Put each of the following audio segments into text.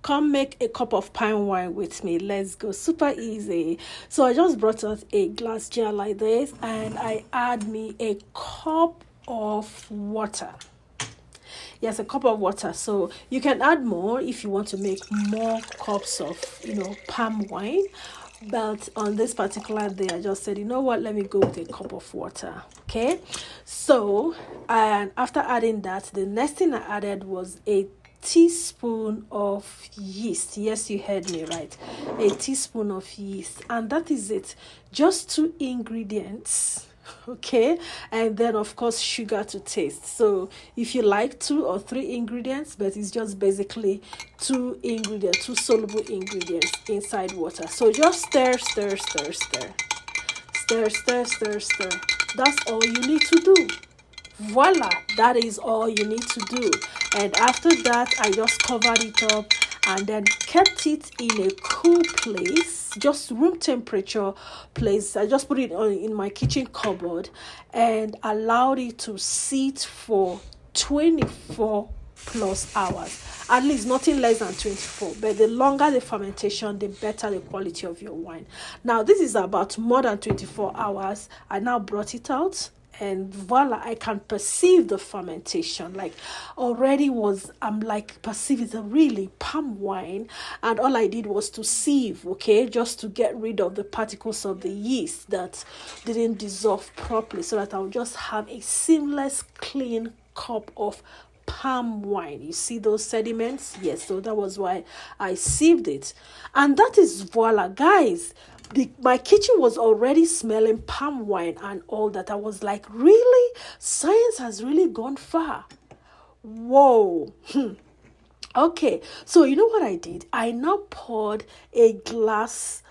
come make a cup of palm wine with me. Let's go. Super easy. So I just brought out a glass jar like this, and I add me a cup of water. Yes, a cup of water. So you can add more if you want to make more cups of, palm wine. But on this particular day, I just said, you know what, let me go with a cup of water. Okay. So, and after adding that, the next thing I added was a teaspoon of yeast. Yes, you heard me right. A teaspoon of yeast. And that is it. Just 2 ingredients. Okay, and then of course sugar to taste. So if you like 2 or 3 ingredients, but it's just basically 2 ingredients, 2 soluble ingredients inside water. So just stir. That's all you need to do. Voila, that is all you need to do. And after that, I just covered it up and then kept it in a cool place, just room temperature place. I just put it in my kitchen cupboard and allowed it to sit for 24 plus hours. At least nothing less than 24. But the longer the fermentation, the better the quality of your wine. Now, this is about more than 24 hours. I now brought it out. And voila, I can perceive the fermentation. Like already I'm perceive it's a really palm wine. And all I did was to sieve, okay, just to get rid of the particles of the yeast that didn't dissolve properly, so that I'll just have a seamless, clean cup of palm wine. You see those sediments? Yes, so that was why I sieved it. And that is voila, guys. My kitchen was already smelling palm wine and all that. I was like, really? Science has really gone far. Whoa. Okay, so you know what I did? I now poured a glass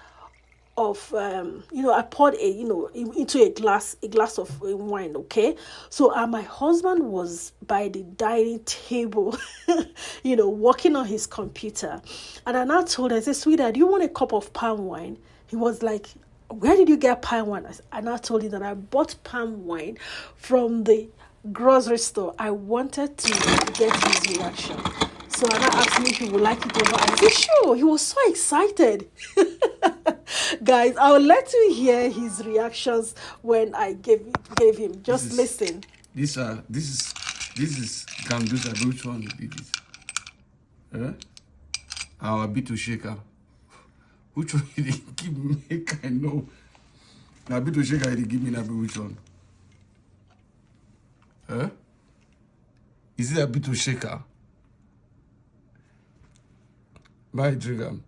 of I poured into a glass of wine. Okay, so my husband was by the dining table working on his computer, and I now told him, I said, sweetheart, do you want a cup of palm wine? He was like, where did you get palm wine? And I told him that I bought palm wine from the grocery store. I wanted to get his reaction. So I asked me if he would like it over. I said, sure. He was so excited. Guys, I will let you hear his reactions when I gave him. Just listen. This is Gamdusa. Which one did it? Our Bito Shaker. Which one did he give me? I know. Now Bito Shaker did give me that. Which one? Is it a Bito Shaker? My drink.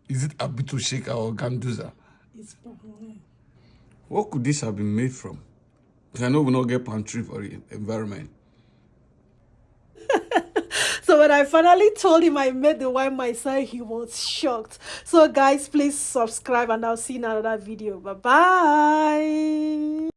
Is it a Bito Shaker or Gamdusa? It's palm wine. What could this have been made from? I know we not get palm tree for the environment. So when I finally told him I made the wine myself, he was shocked. So guys, please subscribe and I'll see you in another video. Bye-bye.